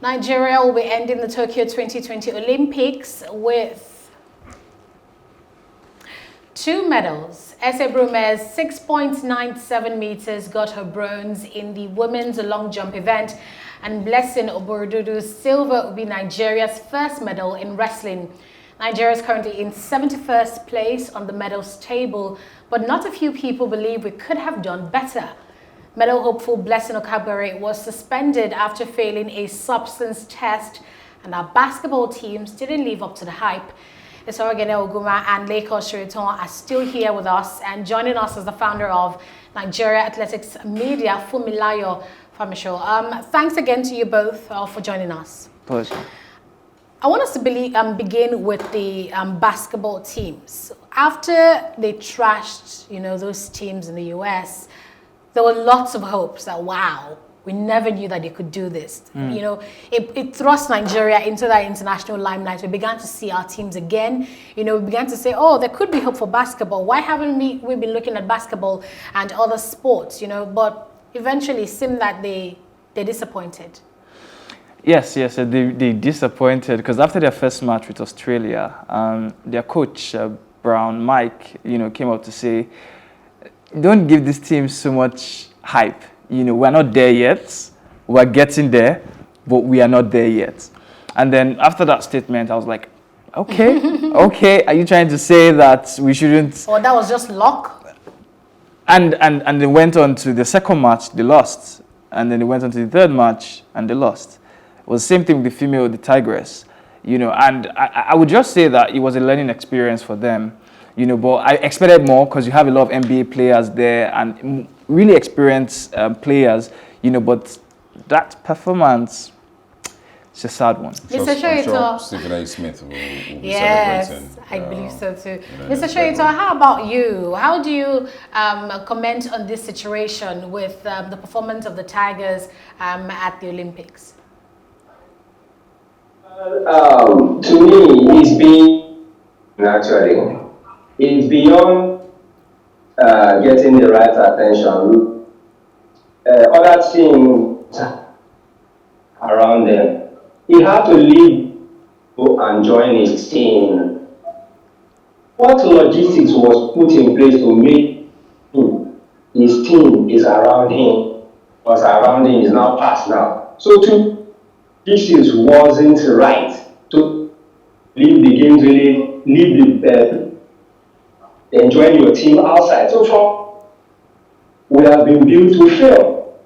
Nigeria will be ending the Tokyo 2020 Olympics with 2 medals. Eseroghene, 6.97 meters, got her bronze in the women's long jump event, and Blessing Obordodo's silver will be Nigeria's first medal in wrestling. Nigeria is currently in 71st place on the medals table, but not a few people believe we could have done better. Medal hopeful Blessing Okagbere was suspended after failing a substance test, and our basketball teams didn't live up to the hype. Eseroghene, Oghuma and Lekan Soetan are still here with us, and joining us is the founder of Nigeria Athletics Media, Funmilayo, Fameso. Thanks again to you both for joining us. Pleasure. I want us to begin with the basketball teams. After they trashed, those teams in the US, there were lots of hopes that, wow, we never knew that they could do this. It thrust Nigeria into that international limelight. We began to see our teams again. We began to say, oh, there could be hope for basketball. Why haven't we been looking at basketball and other sports, But eventually it seemed that they disappointed. Yes, they disappointed because after their first match with Australia, their coach, Brown, Mike, came up to say, don't give this team so much hype. We're not there yet. We're getting there, but we are not there yet. And then after that statement, I was like, okay, okay. Are you trying to say that we shouldn't? Or that was just luck? And they went on to the second match, they lost. And then they went on to the third match, and they lost. It was the same thing with the female, the Tigress. And I would just say that it was a learning experience for them. But I expected more because you have a lot of NBA players there and really experienced players, but that performance, it's a sad one. Mr. Soetan, Stephen A. Smith will be celebrating. I believe so too. Mr. Soetan, how about you? How do you comment on this situation with the performance of the Tigers at the Olympics? To me, it's beyond getting the right attention. Other teams around them, he had to leave and join his team. What logistics was put in place to make his team is around him, was around him, is now past now. So logistics wasn't right to leave the games, really leave the enjoying your team outside. So far, we have been built to fail.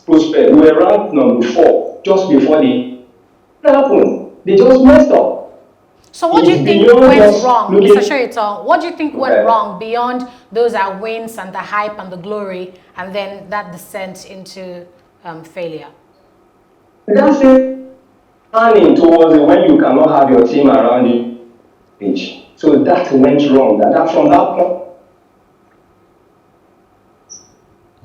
Prospect. We were ranked number 4 just before what happened. They just messed up. So what do you think went wrong, Mr. Soetan? What do you think went wrong beyond those wins and the hype and the glory, and then that descent into failure? That's it. Planning towards it when you cannot have your team around you. Pitch. So that went wrong. That from that point.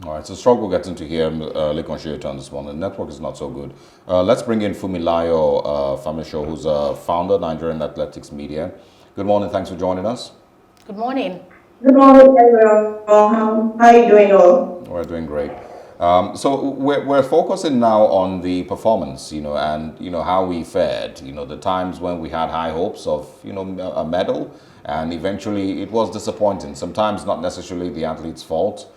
All right, so struggle getting to hear Lekan Soetan this morning. The network is not so good. Let's bring in Funmilayo Fameso, who's a founder, Nigerian Athletics Media. Good morning. Thanks for joining us. Good morning. Good morning, everyone. How are you doing all? We're doing great. So we're focusing now on the performance, and how we fared. The times when we had high hopes of a medal, and eventually it was disappointing. Sometimes not necessarily the athlete's fault.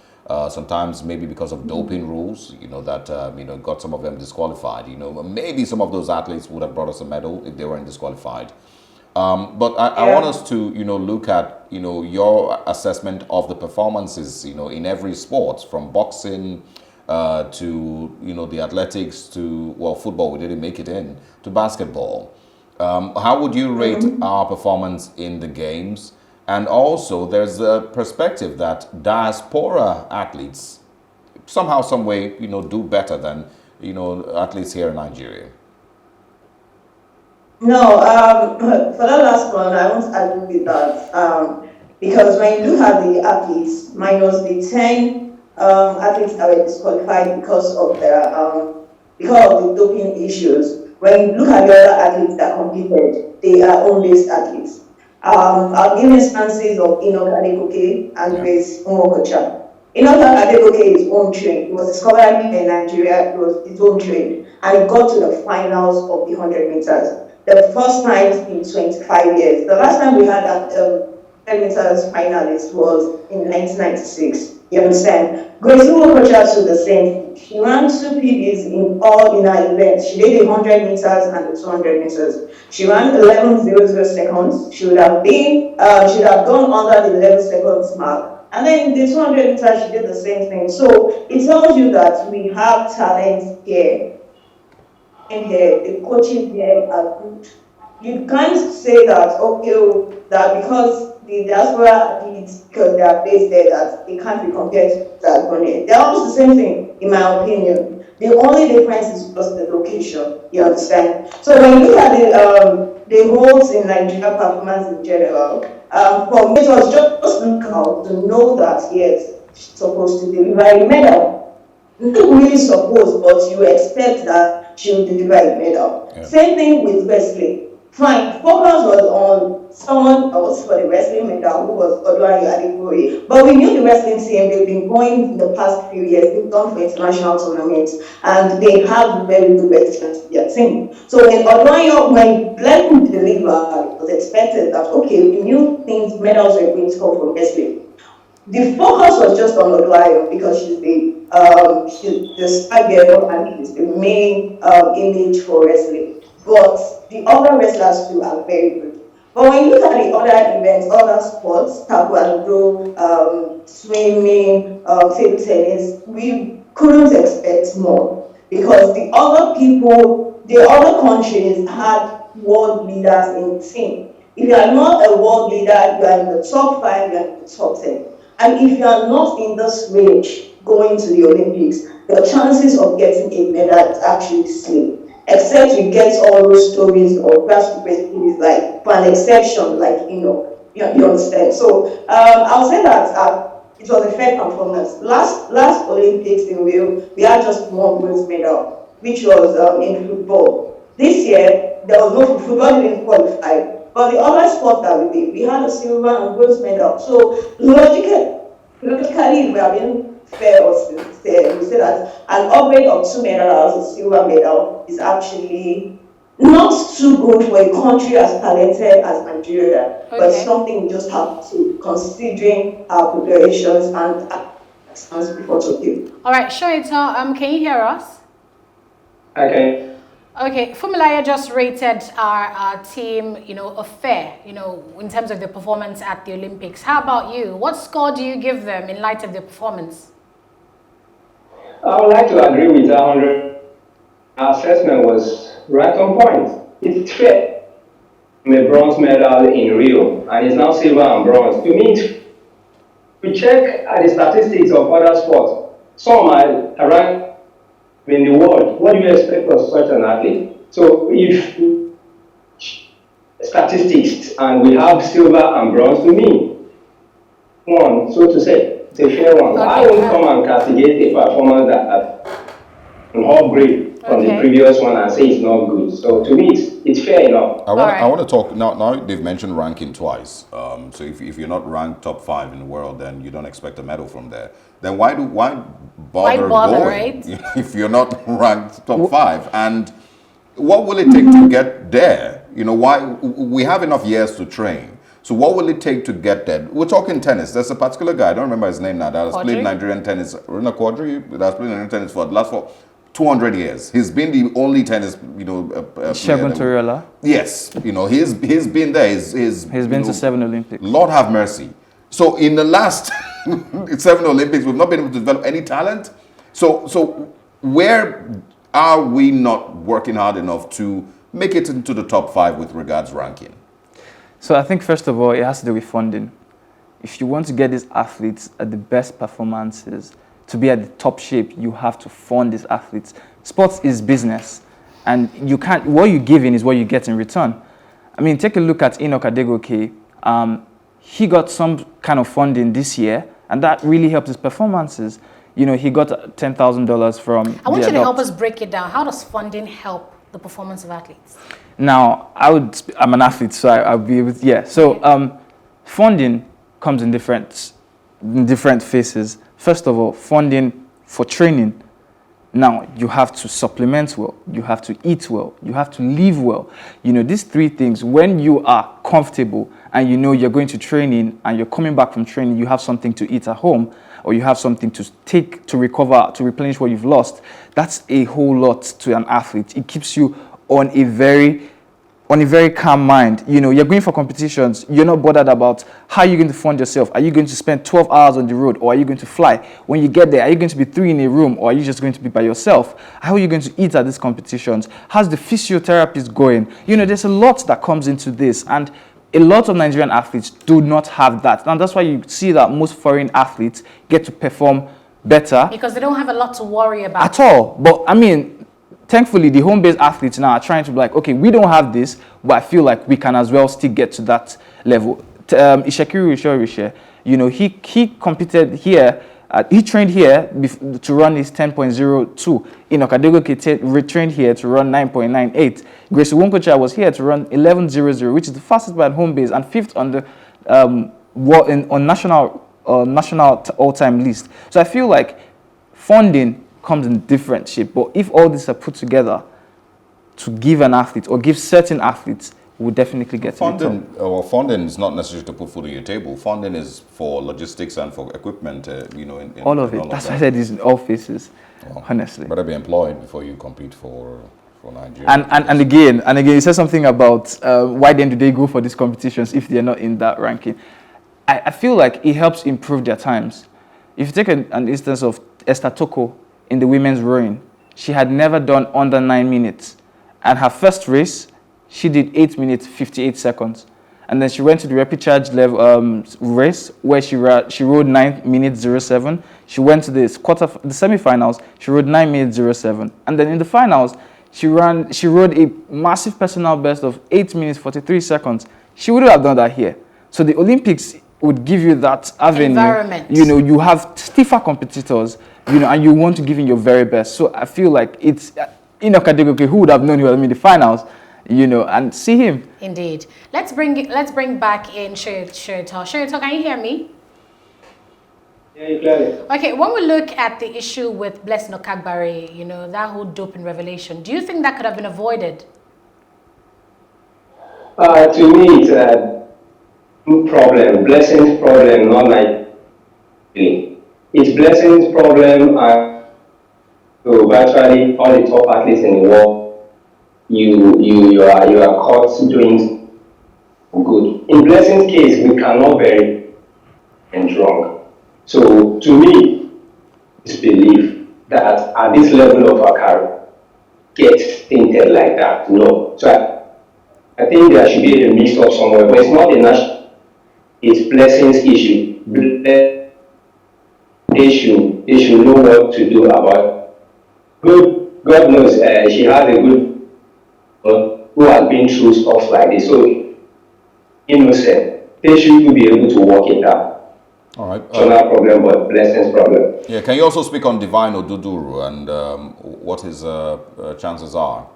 Sometimes maybe because of doping rules, that got some of them disqualified. Maybe some of those athletes would have brought us a medal if they weren't disqualified. But I want us to look at your assessment of the performances in every sport, from boxing to the athletics, to football, we didn't make it in, to basketball. How would you rate our performance in the games? And also there's a perspective that diaspora athletes somehow, some way do better than athletes here in Nigeria. No, for that last one, I won't agree with that. Because when you look at the athletes, minus the 10 athletes that were disqualified because of the doping issues, when you look at the other athletes that competed, they are home-based athletes. I'll give instances of Enoch Adekoke and Grace Nwokocha. Enoch Adegoke is home trained. It was discovered in Nigeria. It was his home trained, and he got to the finals of the 100 meters. The first time in 25 years. The last time we had that 100 meters finalist was in 1996. You understand? Grace Kocha to the same. She ran 2 PBs in all in her events. She did the 100 meters and the 200 meters. She ran 11:00 seconds. She would have gone under the 11 seconds mark. And then in the 200 meters, she did the same thing. So it tells you that we have talent here. And here, the coaches here are good. You can't say that, okay, that because the diaspora athletes, because they are based there, that they can't be compared to Ghanaian. They're almost the same thing, in my opinion. The only difference is just the location, you understand? So when you look at the holds in Nigeria performance in general, for me it was just difficult to know that, yes, she's supposed to deliver a medal. Not really supposed, but you expect that she will deliver a medal. Yeah. Same thing with wrestling. Fine, focus was on someone else for the wrestling medal, who was Odunayo Adegoye. But we knew the wrestling team, they've been going in the past few years, they've gone for international tournaments, and they have very good wrestlers in their team. So when Blessing delivered, it was expected that, okay, we knew things, medals were going to come from wrestling. The focus was just on Odunayo because she's the star girl and she's the main image for wrestling. But the other wrestlers too are very good. But when you look at the other events, other sports, taekwondo, swimming, table tennis, we couldn't expect more because the other countries had world leaders in the team. If you are not a world leader, you are in the top 5, you are in the top 10. And if you are not in this range going to the Olympics, the chances of getting a medal is actually slim. Except you get all those stories of grassroots like, for an exception, like, you understand. So I'll say that it was a fair performance. Last Olympics in Rio, we had just 1 bronze medal, which was in football. This year, there was no football didn't qualify. But the other sport that we did, we had a silver and bronze medal. So logically, we are being fair or sincere. We say that an upgrade of 2 medals, a silver medal, is actually not too good for a country as talented as Nigeria, but something we just have to, considering our preparations and actions before Tokyo. All right, Soetan, can you hear us? Okay. Okay, Funmilayo just rated our team, a fair, in terms of the performance at the Olympics. How about you? What score do you give them in light of their performance? I would like to agree with 100. Our assessment was right on point. It's fair. A bronze medal in Rio, and it's now silver and bronze. To me, we check at the statistics of other sports. Some are around in the world. What do you expect of such an athlete? So if statistics and we have silver and bronze, to me, one, so to say, it's a fair one. Okay. I won't come and castigate a performance that an upgrade from the previous one and say it's not good. So to me, it's fair enough. I want to talk now. They've mentioned ranking twice. So if you're not ranked top 5 in the world, then you don't expect a medal from there. Then why bother going, right? If you're not ranked top 5? And what will it take to get there? Why we have enough years to train. So what will it take to get there? We're talking tennis. There's a particular guy, I don't remember his name now, that has played Nigerian tennis, Runa Quadri, that has played Nigerian tennis for the last 200 years. He's been the only tennis, Segun Toriola. Yes, he's been there. He's been to 7 Olympics. Lord have mercy. So in the last 7 Olympics, we've not been able to develop any talent. So where are we not working hard enough to make it into the top 5 with regards ranking? So I think first of all, it has to do with funding. If you want to get these athletes at the best performances, to be at the top shape, you have to fund these athletes. Sports is business, and you can't. What you give in is what you get in return. I mean, take a look at Enoch Adegoke. He got some kind of funding this year, and that really helped his performances. He got $10,000 from. I want you to help us break it down. How does funding help the performance of athletes? Now, I'm an athlete, so I'll be able to, So funding comes in different in different phases. First of all, funding for training. Now, you have to supplement well, you have to eat well, you have to live well. These three things, when you are comfortable and you're going to training and you're coming back from training, you have something to eat at home or you have something to take to recover, to replenish what you've lost, that's a whole lot to an athlete. It keeps you on a very calm mind. You're going for competitions. You're not bothered about how you're going to fund yourself. Are you going to spend 12 hours on the road or are you going to fly? When you get there, are you going to be 3 in a room or are you just going to be by yourself? How are you going to eat at these competitions? How's the physiotherapist going? There's a lot that comes into this, and a lot of Nigerian athletes do not have that. And that's why you see that most foreign athletes get to perform better. Because they don't have a lot to worry about. At all. But thankfully, the home-based athletes now are trying to be like, okay, we don't have this, but I feel like we can as well still get to that level. Ishekiru Rishe, he competed here. He trained here to run his 10.02. Okadego retrained here to run 9.98. Grace Wonkocha was here to run 11.00, which is the fastest by home base and 5th on the on national all-time list. So I feel like funding comes in different shape, but if all these are put together to give an athlete or give certain athletes, we'll definitely get funding. Funding is not necessarily to put food on your table. Funding is for logistics and for equipment. All of it. That's why I said it's in all phases. Well, honestly, better be employed before you compete for Nigeria. And again, you said something about why then do they go for these competitions if they're not in that ranking? I feel like it helps improve their times. If you take an instance of Esther Toko in the women's rowing, she had never done under 9 minutes, and her first race she did 8 minutes 58 seconds, and then she went to the repechage level race where she rode 9 minutes 07. She went to the semifinals, she rode 9 minutes 07, and then in the finals she rode a massive personal best of 8 minutes 43 seconds. She wouldn't have done that here. So the Olympics would give you that avenue. Environment. You have stiffer competitors, and you want to give in your very best. So I feel like it's Okadego, who would have known he was in the finals, and see him. Indeed. Let's bring back in Soetan. Soetan, can you hear me? Yeah, you clearly. Okay, when we look at the issue with Blessing Okagbare, that whole doping revelation, do you think that could have been avoided? To me, it's a problem, Blessing's problem, not like it's Blessing's problem, and so virtually all the top athletes in the world, you are caught doing good. In Blessing's case, we cannot bury and wrong. So to me, it's belief that at this level of our career, get tainted like that. No. So I think there should be a mix up somewhere, but it's not a national, it's Blessing's issue. They should know what to do about it. God knows she has a good who has been through stuff like this. So innocent. They should be able to work it out. All right. So not problem, but Blessing's problem. Yeah, can you also speak on Divine Oduduru and what his chances are?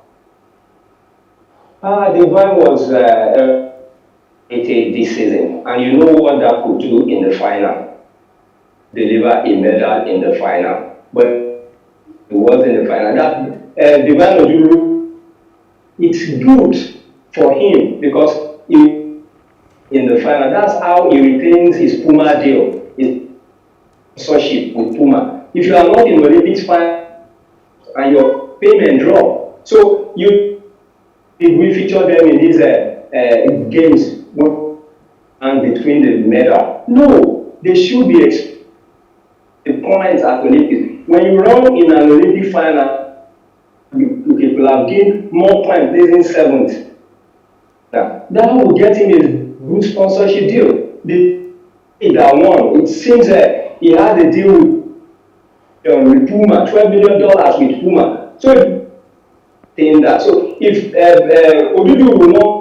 Divine was this season, and you know what that could do in the final. Deliver a medal in the final, but it was in the final. That Divine Oduduru, it's good for him because in the final, that's how he retains his Puma deal, his sponsorship with Puma. If you are not in the Olympics final and your payment drop, so we feature them in these games and between the medal. No, they should be the points at Olympics. When you run in an Olympic final, you will have gained more points, placing 7th. Now, that will get him a good sponsorship deal. That one, it seems he had a deal with Puma, $12 million with Puma. So, saying that. So, if Odudu will not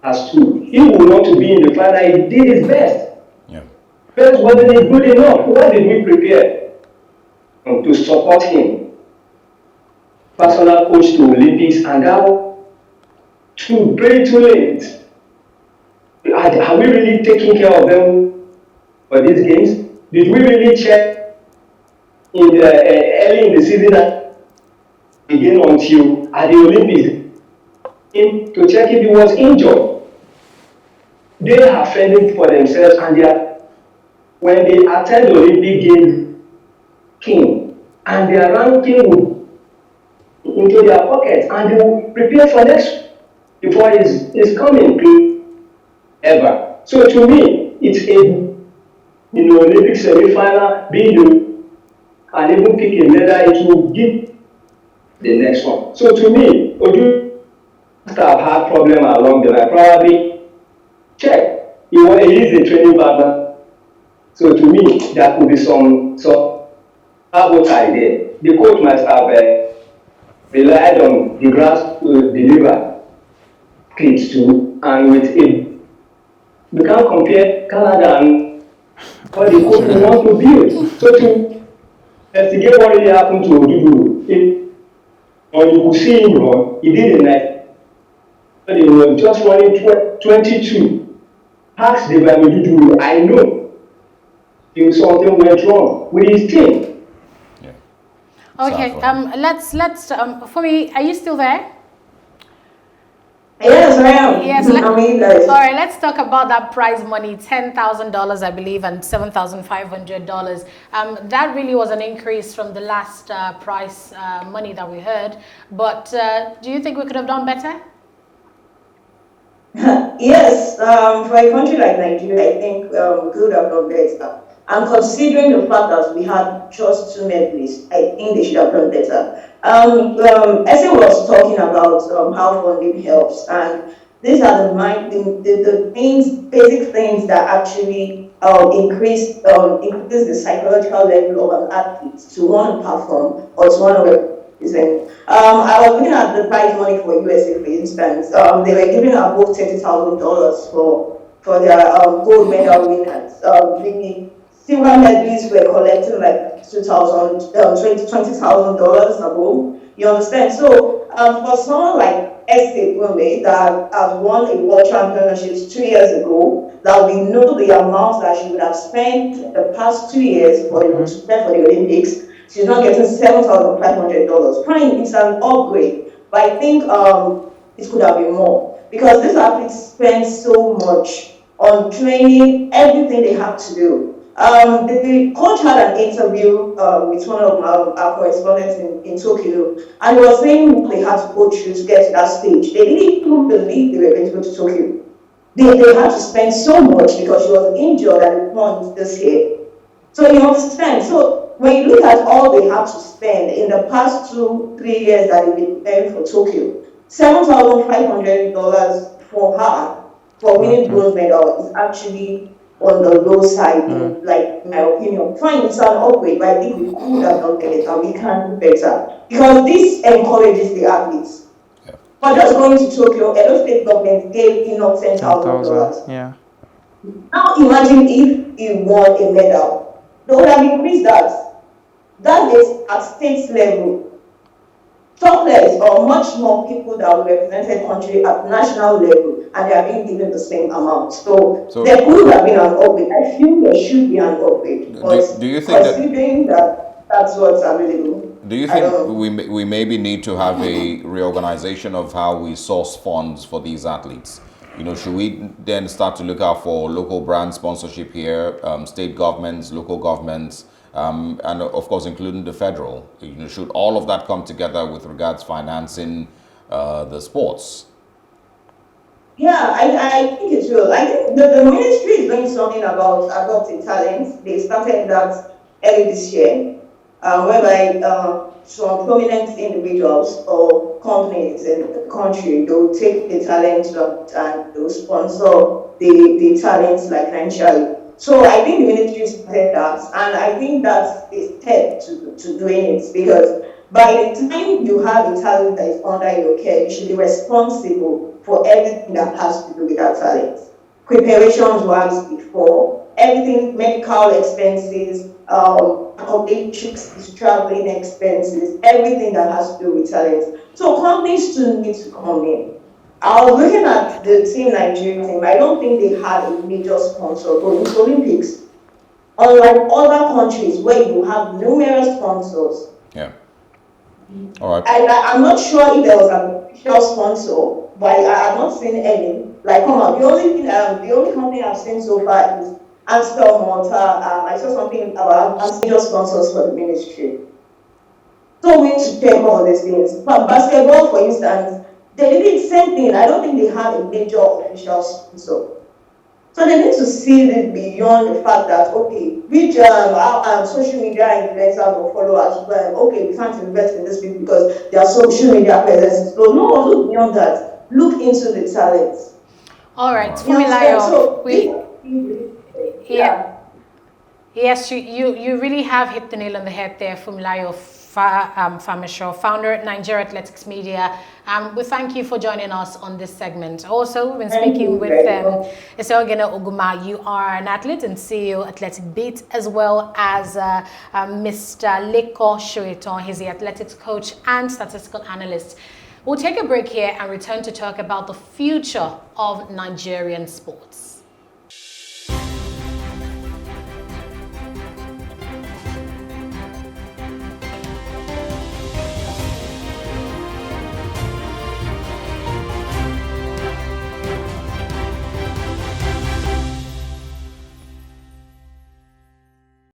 has to, he will want to be in the final. He did his best. But wasn't it good enough? What did we prepare to support him? Personal coach to Olympics, and now too late. Are we really taking care of them for these games? Did we really check in the early in the season again until at the Olympics to check if he was injured? They are fending for themselves, and they are, when they attend the Olympic Games, and their ranking will into their pockets, and they will prepare for next before is coming ever. So to me, it's a Olympic semi-final, being the and even pick a medal, it will give the next one. So to me, Odu must have had problem along the line. Probably check. He is a training partner. So to me, there could be some sabotage there. The coach must have relied on the grass to deliver kids to, and with it, we can't compare Canada and what the coach wants to build. So to investigate what really happened to Odudu, or you could see him run, he did a night. They were just running 22. Ask the Odudu, I know if something went wrong with his team. Yeah. Okay, let's for me, are you still there? Yes, I am. Yes, all right, let's talk about that prize money, $10,000, I believe, and $7,500. That really was an increase from the last prize money that we heard. But do you think we could have done better? Yes, for a country like Nigeria, I think we could have done better. And considering the fact that we had just 2 medalists, I think they should have done better. Ese was talking about how funding helps, and these are the things, basic things that actually increase the psychological level of an athlete to want to perform or to want to represent. I was looking at the prize money for USA, for instance. They were giving above $30,000 for their gold medal winners. The silver medalists were collecting like $20,000 above. You understand? So for someone like Eseroghene that has won a world championships 2 years ago, that we know the amount that she would have spent the past 2 years for to prepare for the Olympics, she's not getting $7,500. Fine, it's an upgrade, but I think it could have been more because these athletes spend so much on training, everything they have to do. The coach had an interview with one of our correspondents in Tokyo, and he was saying they had to go through to get to that stage. They didn't even believe they were going to go to Tokyo. They had to spend so much because she was injured at the point this year. So you understand? So when you look at all they have to spend in the past 2-3 years that they've been preparing for Tokyo, $7,500 for her for winning bronze medal is actually on the low side, like in my opinion. Fine, it's an upgrade, but I think we could have done better and we can do better. Because this encourages the athletes. Yeah. But just going to Tokyo, Edo State government gave enough $10,000. Yeah. Now imagine if he won a medal. They would have increased that. That is at state level. Talkless or much more people that will represent a country at national level, and they are being given the same amount. So there could have been an upgrade. I feel there should be an upgrade. Do you think considering that's what's available? Do you think we maybe need to have a reorganization of how we source funds for these athletes? Should we then start to look out for local brand sponsorship here, state governments, local governments, and of course including the federal? Should all of that come together with regards financing the sports? Yeah, I think it will. I think the ministry is doing something about adopting talents. They started that early this year, whereby some prominent individuals or companies in the country, they'll take the talents and they'll sponsor the talents like financially. So I think the ministry started that, and I think that's a step to doing it, because by the time you have a talent that is under your care, you should be responsible for everything that has to do with that talent. Preparations once before, everything, medical expenses, accommodations, traveling expenses, everything that has to do with talent. So companies still need to come in. I was looking at the team Nigerian team. I don't think they had a major sponsor going to Olympics. unlike other countries where you have numerous sponsors. Yeah. All right. I'm not sure if there was an official sponsor, but I have not seen any. Like, come on, the only company I've seen so far is Amstel Malta. I saw something about Amstel sponsors for the ministry. So we need to check all these things. But basketball, for instance, they did the same thing. I don't think they have a major official sponsor. So they need to see it beyond the fact that, okay, which social media influencers or followers, okay, we can't invest in this people because their social media presence is low. No, look beyond that. Look into the talents. All right, Funmilayo, So yeah. Yes, you really have hit the nail on the head there, Funmilayo Fameso, founder at Nigeria Athletics Media. We thank you for joining us on this segment. Also, we've been speaking with Eseroghene Oghuma. You are an athlete and CEO Athletic Beat, as well as Mr. Lekan Soetan. He's the athletics coach and statistical analyst. We'll take a break here and return to talk about the future of Nigerian sports.